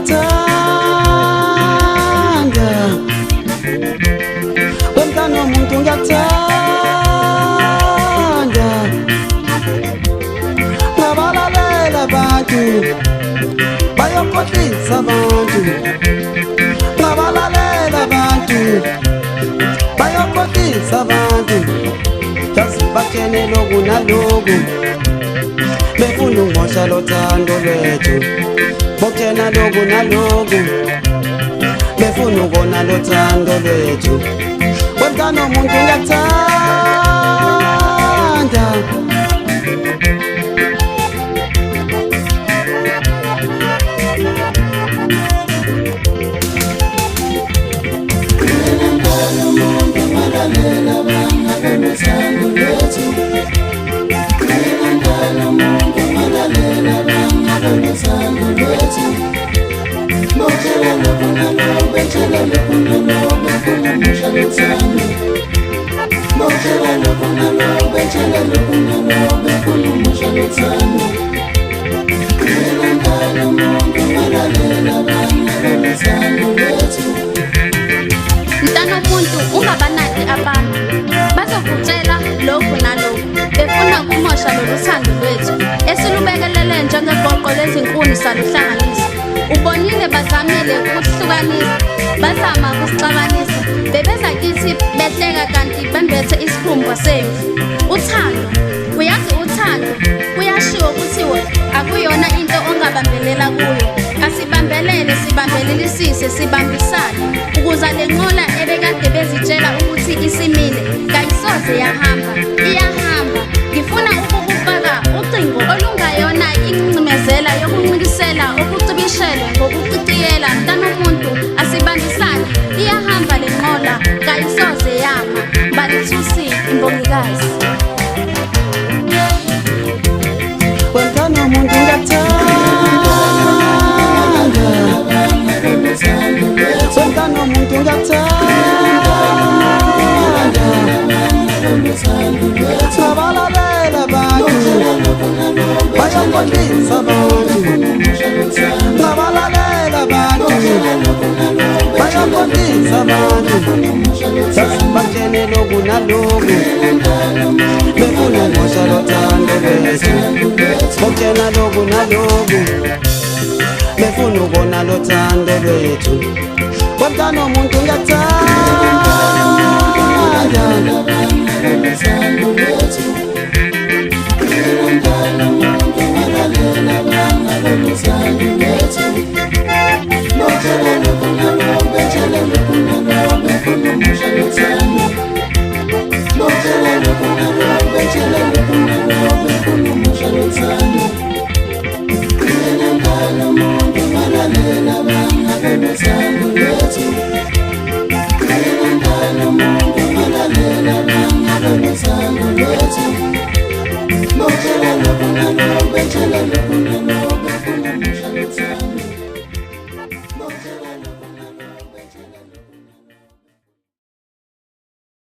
ngiyathanda wemntana womuntu ngiyathanda ngabalalela abantu bayokhohlisa abantu ngabalalela abantu bayokhohlisa abantu bathene loku naloku befuna ungosha lothando lwethu bokuthena loku naloku befuna ukona lothando lwethu wemntana womuntu ngiyathanda Mntana womuntu ungabanaki abantu bazokutshela lokhu nalokhu befuna ukumosha lolu thando lwethu esilubekelele njengegoqo lezinkuni saluhlanganisa. Ubonile bazamile ukusihlukanisa bazama ukusixabanisa bebeza kithi behleka kanti bembethe isikhumba semvu. Uthando uyazi uthando kuyashiwo kuthiwa akuyona into ongabambelela kuyo. Asibambelele sibambelelisise sibambisane ukuze le nqola ebekade bezitshela ukuthi isimile kayisoze yahamba iyahamba. Ngifuna ukukufaka ucingo olungayona incimezela yokuncikisela okucibishele ngokuciciyela. Mntana womuntu asibambisane iyahamba le nqola kayisoze yama. Mbalithusi imbongikazi wemntana womuntu ngiyathanda wemntana womuntu ngiyathanda ngabalalela abantu bayokhohlisa abantu ngabalalela abantu bayokhohlisa abantu bathene loku naloku befuna ungosha lothando lwethu bokuthena loku naloku befuna ukona lothando lwethu wemntana womuntu ngiyathanda